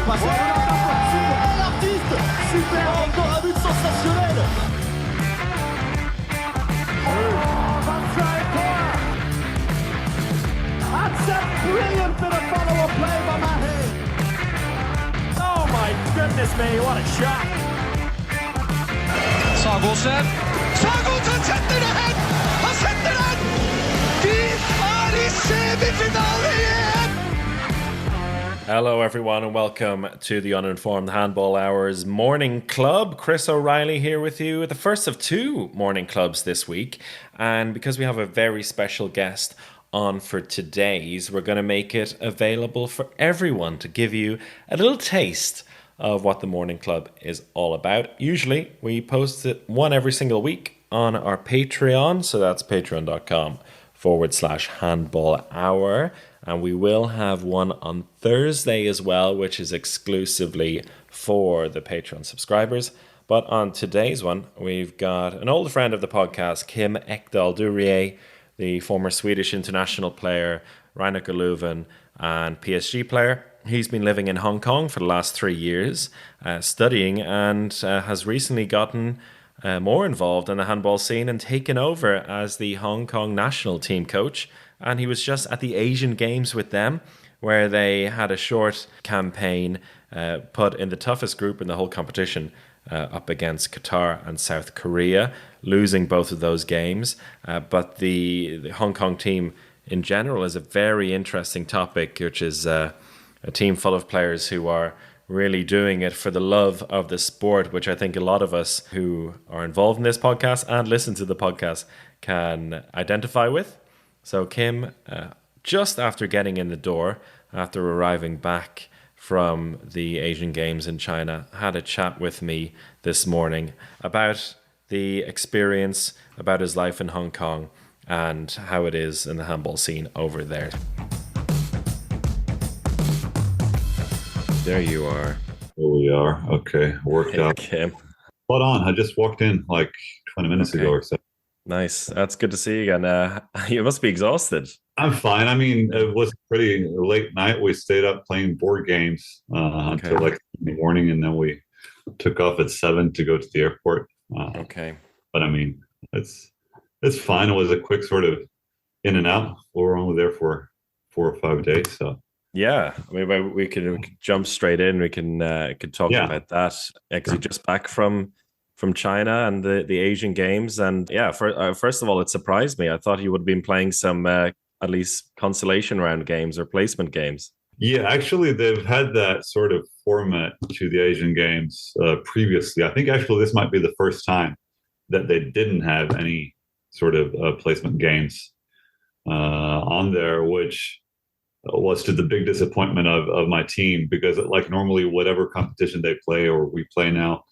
passe. Hey, l'artiste. Super, encore un but sensationnel. That's a brilliant bit of follow-up play by Mahe. Oh my goodness me, what a shot. Sagosen setter det hen! Han setter den! De i semifinale igjen! Hello everyone and welcome to the Uninformed Handball Hours Morning Club. Chris O'Reilly here with you, the first of two morning clubs this week. And because we have a very special guest on for today's, we're going to make it available for everyone to give you a little taste of what the morning club is all about. Usually we post it one every single week on our Patreon, so that's patreon.com/handball hour, and we will have one on Thursday as well, which is exclusively for the Patreon subscribers. But on today's one, we've got an old friend of the podcast, Kim Ekdahl du Rietz, the former Swedish international player, Rhein-Neckar Löwen and PSG player. He's been living in Hong Kong for the last 3 years, studying, and has recently gotten more involved in the handball scene and taken over as the Hong Kong national team coach. And he was just at the Asian Games with them, where they had a short campaign put in the toughest group in the whole competition, up against Qatar and South Korea, losing both of those games. But the Hong Kong team in general is a very interesting topic, which is a team full of players who are really doing it for the love of the sport, which I think a lot of us who are involved in this podcast and listen to the podcast can identify with. So Kim, just after getting in the door, after arriving back from the Asian Games in China, had a chat with me this morning about the experience, about his life in Hong Kong and how it is in the handball scene over there. There you are. Here we are. Okay, worked out. Kim. Spot on. I just walked in like 20 minutes ago or so. Nice. That's good to see you again. You must be exhausted. I'm fine. I mean, it was a pretty late night. We stayed up playing board games until like in the morning, and then we took off at 7 to go to the airport. Okay. But I mean, it's fine. It was a quick sort of in and out. We were only there for 4 or 5 days, so. Yeah, I mean, we could jump straight in. We can talk about that, because you're just back from China and the Asian Games. And yeah, first of all, it surprised me. I thought you would have been playing some at least consolation round games or placement games. Yeah, actually, they've had that sort of format to the Asian Games previously. I think actually this might be the first time that they didn't have any sort of placement games on there, which was to the big disappointment of my team, because like normally whatever competition they play or we play now,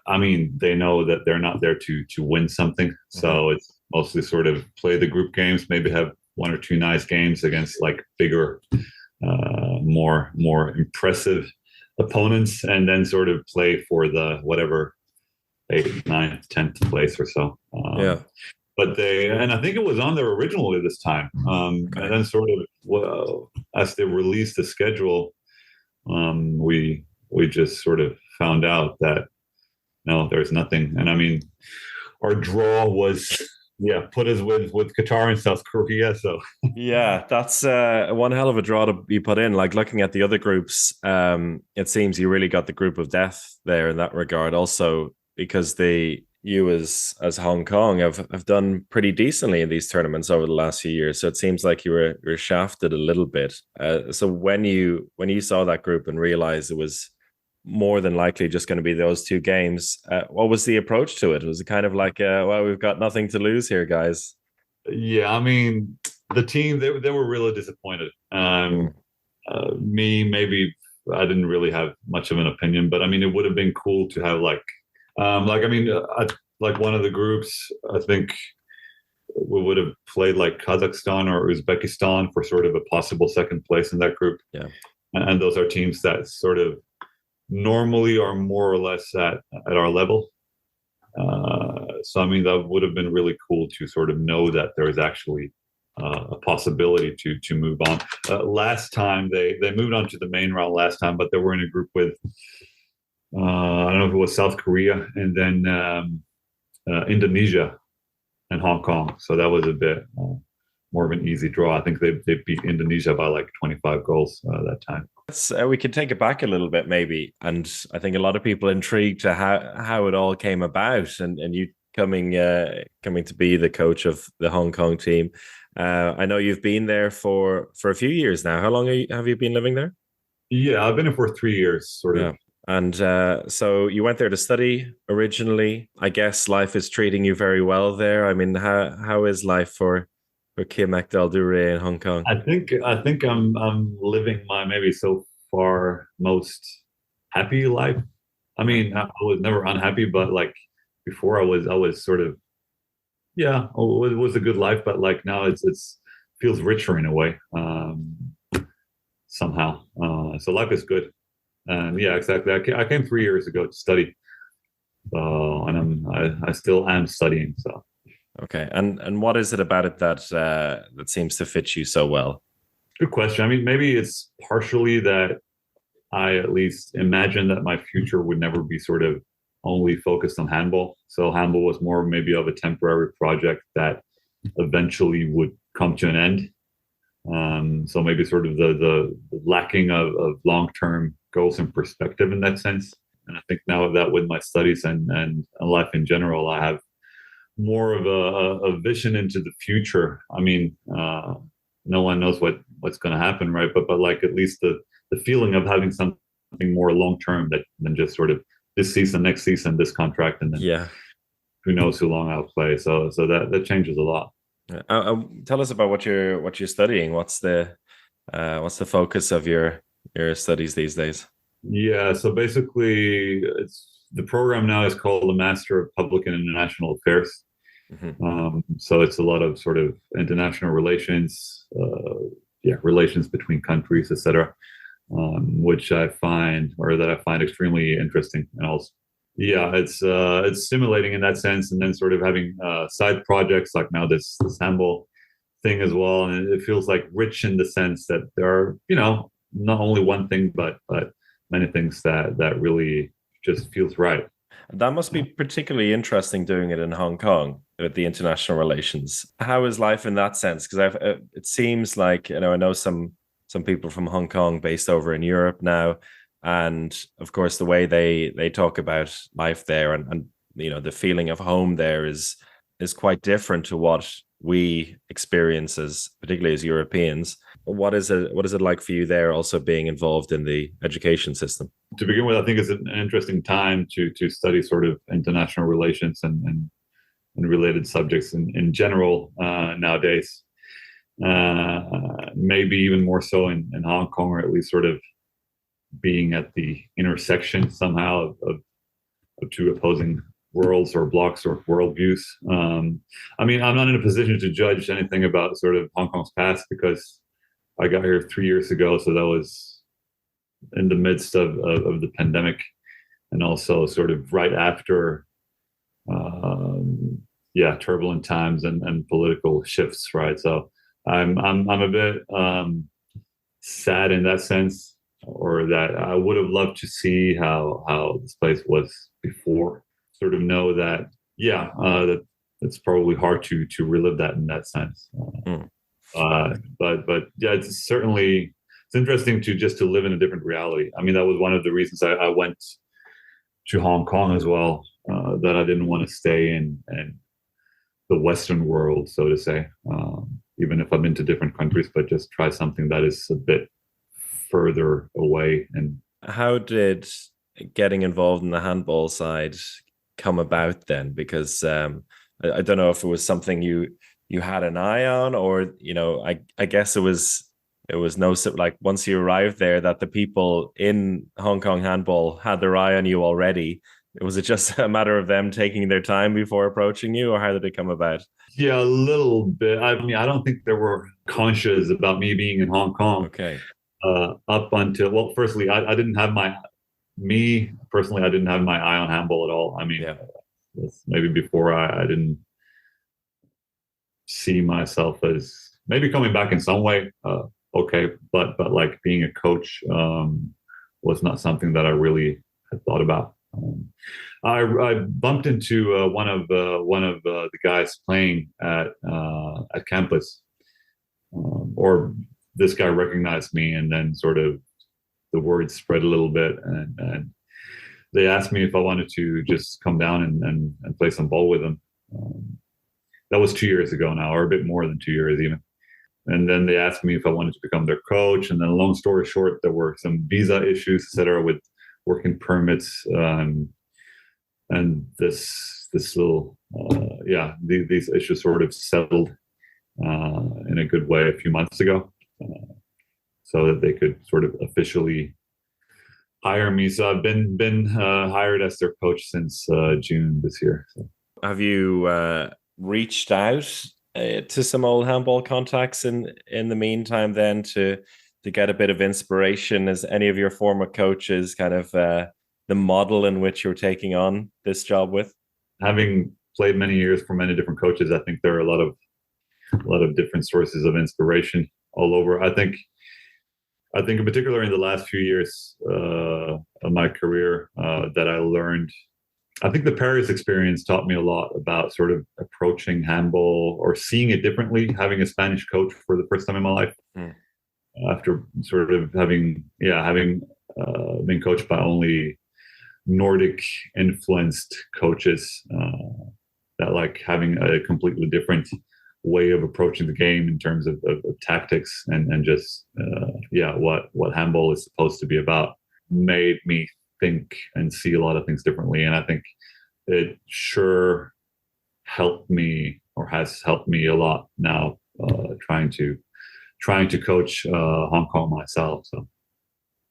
I mean, they know that they're not there to win something. So it's mostly sort of play the group games, maybe have 1 or 2 nice games against like bigger, more impressive opponents, and then sort of play for the whatever 8th, 9th, 10th place or so. But and I think it was on there originally this time. And then sort of, as they released the schedule, we just sort of found out that, no, there's nothing. And I mean, our draw was, put us with Qatar and South Korea. So yeah, that's one hell of a draw to be put in. Like looking at the other groups, it seems you really got the group of death there in that regard. Also, because you as Hong Kong have done pretty decently in these tournaments over the last few years. So it seems like you were shafted a little bit. So when you saw that group and realized it was more than likely just going to be those 2 games, what was the approach to it? Was it kind of like, well, we've got nothing to lose here, guys? Yeah, I mean, the team, they were really disappointed. Me, maybe I didn't really have much of an opinion, but I mean, it would have been cool to have like one of the groups, I think we would have played like Kazakhstan or Uzbekistan for sort of a possible second place in that group. Yeah. And those are teams that sort of normally are more or less at our level. So, I mean, that would have been really cool to sort of know that there is actually a possibility to move on. Last time they moved on to the main round last time, but they were in a group with I don't know if it was South Korea and then Indonesia and Hong Kong. So that was a bit more of an easy draw. I think they beat Indonesia by like 25 goals that time. We could take it back a little bit, maybe, and I think a lot of people intrigued to how it all came about, and you coming to be the coach of the Hong Kong team. I know you've been there for a few years now. How long have you been living there? Yeah, I've been here for 3 years, sort of. Yeah. And so you went there to study originally. I guess life is treating you very well there. I mean, how is life for Kim Ekdahl du Rietz in Hong Kong? I think I'm living my maybe so far most happy life. I mean, I was never unhappy, but like before I was sort of, yeah, it was a good life, but like now it's feels richer in a way, somehow. So life is good. And yeah, exactly. I came 3 years ago to study, and I still am studying. So okay, and what is it about it that seems to fit you so well? good question. I mean, maybe it's partially that I at least imagined that my future would never be sort of only focused on handball. So handball was more maybe of a temporary project that eventually would come to an end. So maybe sort of the lacking of long-term goals and perspective in that sense. And I think now that with my studies and life in general, I have more of a vision into the future. I mean, no one knows what's going to happen, right? But like at least the feeling of having something more long-term than just sort of this season, next season, this contract, and then who knows how long I'll play. So that changes a lot. Tell us about what you're studying. What's the focus of your studies these days? Yeah, so basically, the program now is called the Master of Public and International Affairs. Mm-hmm. So it's a lot of sort of international relations, relations between countries, etc., which I find extremely interesting, and also, yeah, it's stimulating in that sense, and then sort of having side projects like now this handball thing as well, and it feels like rich in the sense that there are, not only one thing, but many things that really just feels right. That must be particularly interesting doing it in Hong Kong with the international relations. How is life in that sense? Because it seems like, I know some people from Hong Kong based over in Europe now, and of course the way they talk about life there and the feeling of home there is quite different to what we experience particularly as Europeans. What is it like for you there, also being involved in the education system? To begin with, I think it's an interesting time to study sort of international relations and related subjects in general nowadays. Maybe even more so in Hong Kong, or at least sort of being at the intersection somehow of two opposing worlds or blocks or worldviews. I mean, I'm not in a position to judge anything about sort of Hong Kong's past because I got here 3 years ago, so that was in the midst of the pandemic, and also sort of right after, turbulent times and political shifts, right? So I'm a bit sad in that sense, or that I would have loved to see how this place was before. Sort of know that, that it's probably hard to relive that in that sense. But yeah, it's interesting to live in a different reality. I mean, that was one of the reasons I went to Hong Kong as well, that I didn't want to stay in the Western world, so to say, even if I've been to different countries, but just try something that is a bit further away. And how did getting involved in the handball side come about then? Because I don't know if it was something you had an eye on, or I guess it was no, like once you arrived there, that the people in Hong Kong handball had their eye on you already. Was it just a matter of them taking their time before approaching you, or how did it come about? Yeah, a little bit. I mean, I don't think they were conscious about me being in Hong Kong. Okay. Up until, well, firstly, I didn't have I didn't have my eye on handball at all. I mean, maybe before I didn't see myself as maybe coming back in some way, okay, but like being a coach was not something that I really had thought about. I bumped into one of the guys playing at campus, or this guy recognized me, and then sort of the word spread a little bit, and they asked me if I wanted to just come down and play some ball with them. That was 2 years ago now, or a bit more than 2 years even. And then they asked me if I wanted to become their coach. And then, long story short, there were some visa issues, etc., with working permits, and this little these issues sort of settled in a good way a few months ago, so that they could sort of officially hire me. So I've been hired as their coach since June this year. So. Have you reached out to some old handball contacts in the meantime then to get a bit of inspiration? Is any of your former coaches kind of the model in which you're taking on this job with? Having played many years for many different coaches, I think there are a lot of different sources of inspiration all over. I think in particular in the last few years of my career that I learned, I think the Paris experience taught me a lot about sort of approaching handball or seeing it differently, having a Spanish coach for the first time in my life. After sort of having been coached by only Nordic influenced coaches, that like having a completely different way of approaching the game in terms of tactics and just what handball is supposed to be about made me think and see a lot of things differently. And I think it sure helped me, or has helped me a lot now, trying to coach Hong Kong myself. So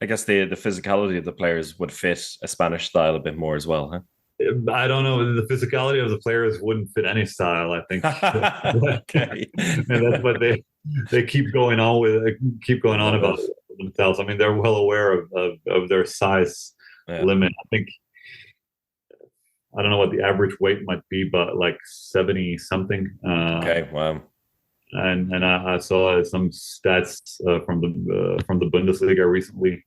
I guess the physicality of the players would fit a Spanish style a bit more as well, huh? I don't know. The physicality of the players wouldn't fit any style, I think. Okay. And that's what they keep going on about themselves. I mean, they're well aware of their size limit. I think, I don't know what the average weight might be, but like 70 something. Okay, wow. And I saw some stats from the Bundesliga recently.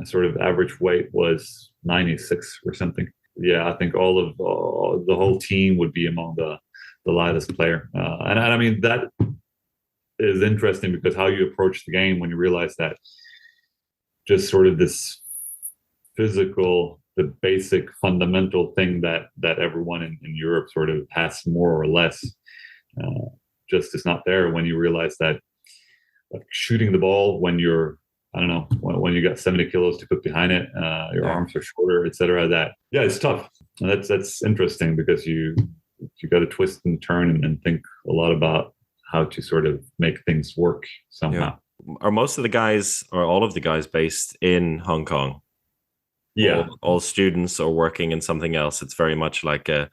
Sort of average weight was 96 or something. Yeah, I think the whole team would be among the lightest player. And I mean, that is interesting because how you approach the game when you realize that just sort of this physical, the basic fundamental thing that everyone in Europe sort of has more or less, just is not there when you realize that, like, shooting the ball when you're, I don't know, when you got 70 kilos to put behind it, your arms are shorter, etc. That, it's tough. And that's interesting because you got to twist and turn and think a lot about how to sort of make things work somehow. Yeah. Are most of the guys, or all of the guys, based in Hong Kong? Yeah, all students or working in something else. It's very much like a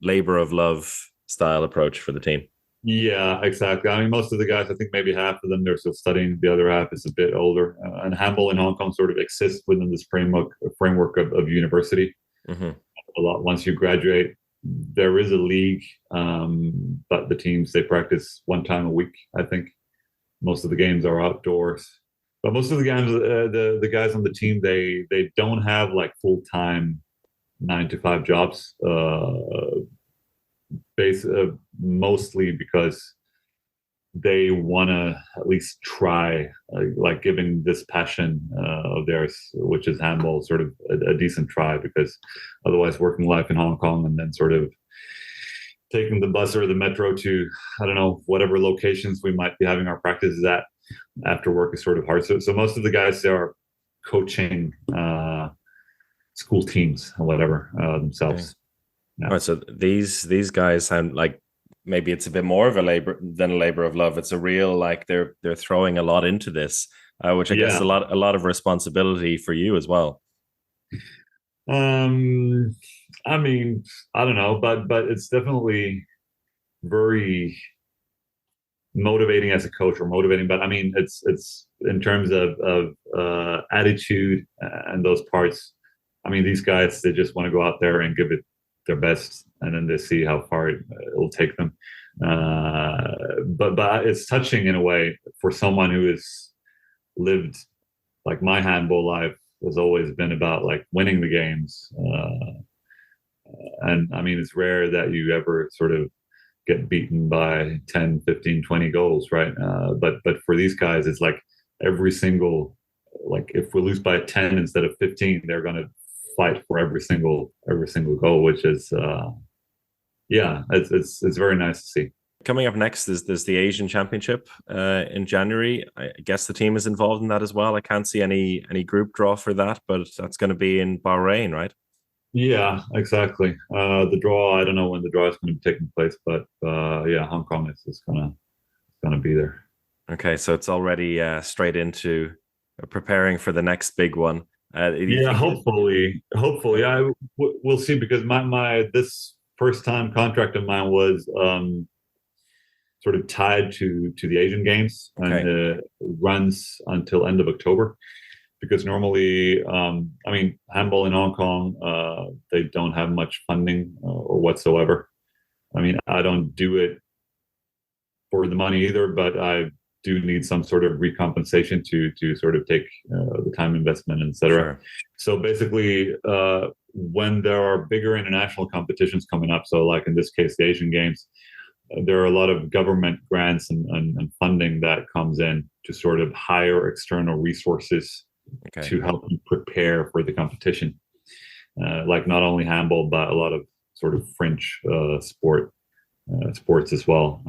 labor of love style approach for the team. Yeah, exactly. I mean, most of the guys, I think maybe half of them, they're still studying. The other half is a bit older. And handball in Hong Kong sort of exists within this framework of university. Mm-hmm. A lot. Once you graduate, there is a league, but the teams, they practice one time a week, I think. Most of the games are outdoors. But most of the games, the guys on the team, they don't have like full-time 9-to-5 jobs. Mostly because they want to at least try, like giving this passion of theirs, which is handball, sort of a decent try, because otherwise working life in Hong Kong and then sort of taking the bus or the metro to, I don't know, whatever locations we might be having our practices at after work is sort of hard. So most of the guys, they are coaching school teams or whatever themselves. Okay. Yeah. Right, so these guys sound like maybe it's a bit more of a labor of love. It's a real, like, they're throwing a lot into this, which I guess a lot of responsibility for you as well. I mean, I don't know, but it's definitely very motivating as a coach, or motivating. But I mean, it's in terms of attitude and those parts. I mean, these guys, they just want to go out there and give it their best, and then they see how far it will take them. But it's touching in a way for someone who has lived like my handball life has always been about like winning the games. And I mean, it's rare that you ever sort of get beaten by 10, 15, 20 goals, right? But for these guys, it's like every single, like if we lose by 10 instead of 15, they're going to fight for every single goal, which is, it's very nice to see. Coming up next is the Asian Championship in January. I guess the team is involved in that as well. I can't see any group draw for that, but that's going to be in Bahrain, right? Yeah, exactly. The draw, I don't know when the draw is going to be taking place, but Hong Kong is going to be there. Okay, so it's already straight into preparing for the next big one. Hopefully. We'll see, because my this first time contract of mine was sort of tied to the Asian Games, and runs until end of October. Because normally, handball in Hong Kong, they don't have much funding or whatsoever. I mean, I don't do it for the money either, but I do need some sort of recompensation to sort of take the time investment, etc. Sure. So basically, when there are bigger international competitions coming up, so like in this case, the Asian Games, there are a lot of government grants and funding that comes in to sort of hire external resources to help you prepare for the competition. Like not only handball, but a lot of sort of fringe sports as well.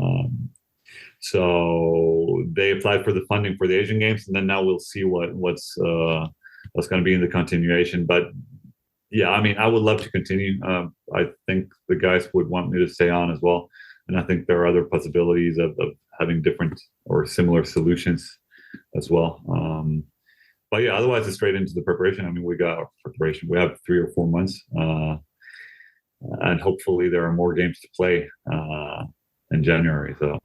So they applied for the funding for the Asian Games, and then now we'll see what's going to be in the continuation. But yeah, I mean, I would love to continue. I think the guys would want me to stay on as well. And I think there are other possibilities of having different or similar solutions as well. But yeah, otherwise it's straight into the preparation. I mean, we got preparation. We have 3 or 4 months, and hopefully there are more games to play in January. So,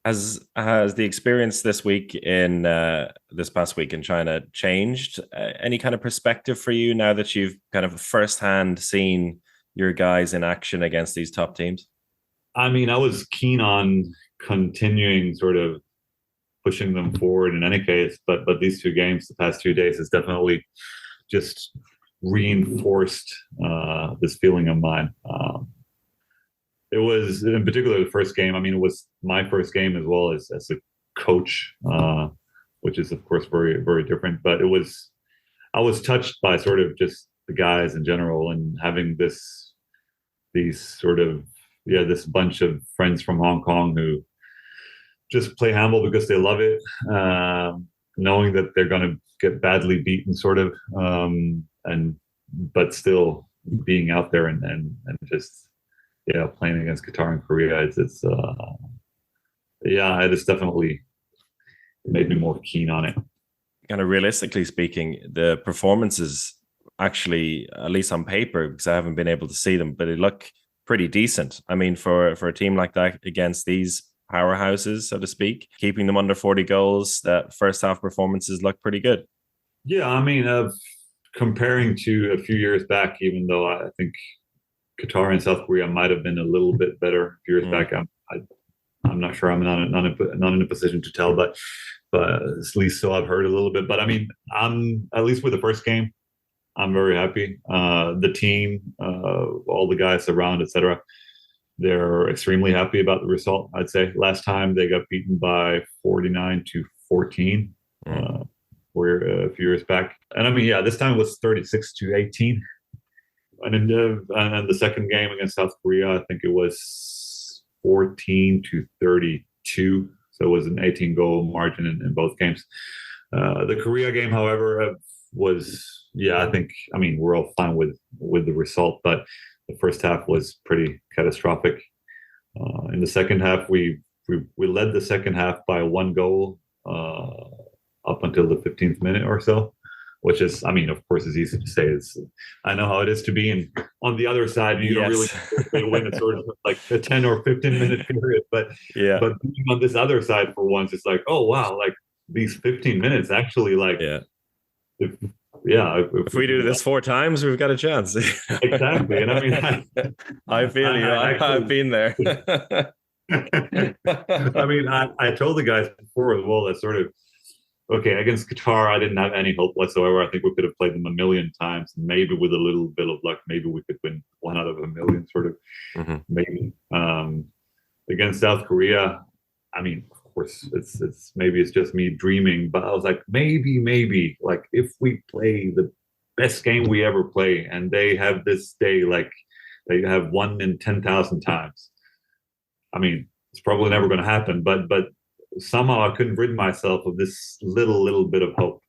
has the experience this past week in China changed any kind of perspective for you now that you've kind of firsthand seen your guys in action against these top teams? I mean, I was keen on continuing sort of pushing them forward in any case, but these 2 games, the past 2 days, has definitely just reinforced this feeling of mine. It was, in particular, the first game. I mean, it was my first game as well as a coach, which is of course very, very different. But I was touched by sort of just the guys in general, and having this bunch of friends from Hong Kong who just play handball because they love it, knowing that they're going to get badly beaten, sort of, but still being out there and just playing against Qatar and Korea. It has definitely made me more keen on it. Kind of realistically speaking, the performances actually, at least on paper, because I haven't been able to see them, but they look pretty decent. I mean, for a team like that against these powerhouses, so to speak, keeping them under 40 goals, that first half performances look pretty good. Yeah, I mean, comparing to a few years back, even though I think Qatar and South Korea might have been a little bit better a few years back, I'm not sure. I'm not in a position to tell, but at least so I've heard a little bit. But I mean, I'm at least with the first game, I'm very happy. The team, all the guys around, etc., they're extremely happy about the result. I'd say last time they got beaten by 49-14, a few years back. And I mean, this time it was 36-18. And in the second game against South Korea, I think it was 14-32. So it was an 18-goal margin in both games. The Korea game, however, was, we're all fine with the result, but the first half was pretty catastrophic. In the second half, we led the second half by 1 goal up until the 15th minute or so, which is, I mean, of course, is easy to say. I know how it is to be on the other side. You don't really win a sort of like a 10 or 15-minute period, but being on this other side for once, it's like, oh wow, like these 15 minutes actually, like, if we do this 4 times, we've got a chance. Exactly. And I mean, I feel you. I've been there. I mean, I told the guys before as well that sort of, okay, against Qatar, I didn't have any hope whatsoever. I think we could have played them a million times. Maybe with a little bit of luck, maybe we could win 1 out of 1 million, sort of, maybe. Against South Korea, I mean, of course, it's maybe it's just me dreaming, but I was like, maybe, like if we play the best game we ever play, and they have this day like they have 1 in 10,000 times. I mean, it's probably never going to happen, but somehow I couldn't rid myself of this little bit of hope.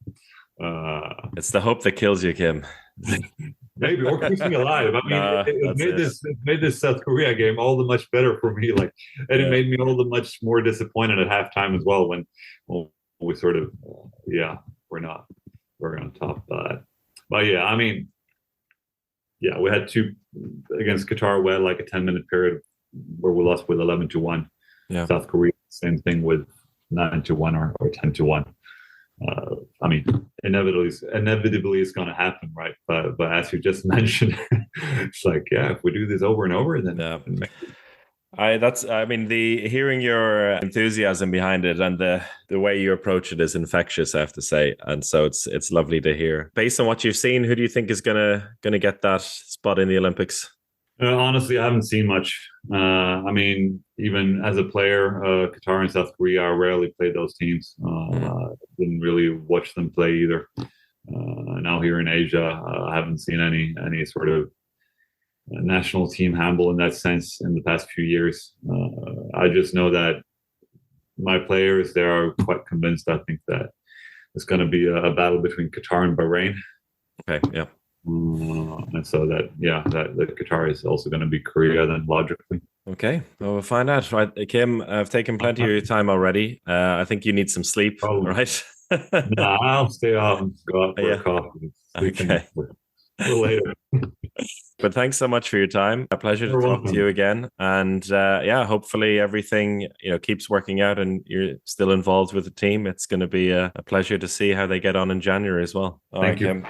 It's the hope that kills you, Kim. Maybe, or keeps me alive. I mean, it made this South Korea game all the much better for me. Like, and it made me all the much more disappointed at halftime as well when we sort of, we're going to top that. But yeah, I mean, yeah, we had two against Qatar. We had like a 10-minute period where we lost with 11-1. Yeah. South Korea, same thing with 9-1 or 10-1. I mean, inevitably it's going to happen, right? But as you just mentioned, it's like, if we do this over and over, then hearing your enthusiasm behind it and the way you approach it is infectious, I have to say. And so it's lovely to hear. Based on what you've seen, who do you think is gonna get that spot in the Olympics? Honestly, I haven't seen much. I mean, even as a player, Qatar and South Korea, I rarely played those teams. Didn't really watch them play either. Now here in Asia, I haven't seen any sort of national team handball in that sense in the past few years. I just know that my players, they are quite convinced. I think that it's going to be a battle between Qatar and Bahrain. Okay, yeah. And so that Qatar is also going to be Korea then, logically. Okay, well, we'll find out. Right, Kim, I've taken plenty of your time already. I think you need some sleep, right? Nah, I'll stay on, go out for a coffee. Okay. A little later. But thanks so much for your time. A pleasure to talk to you again. And hopefully everything keeps working out and you're still involved with the team. It's going to be a pleasure to see how they get on in January as well. Thank you. Kim.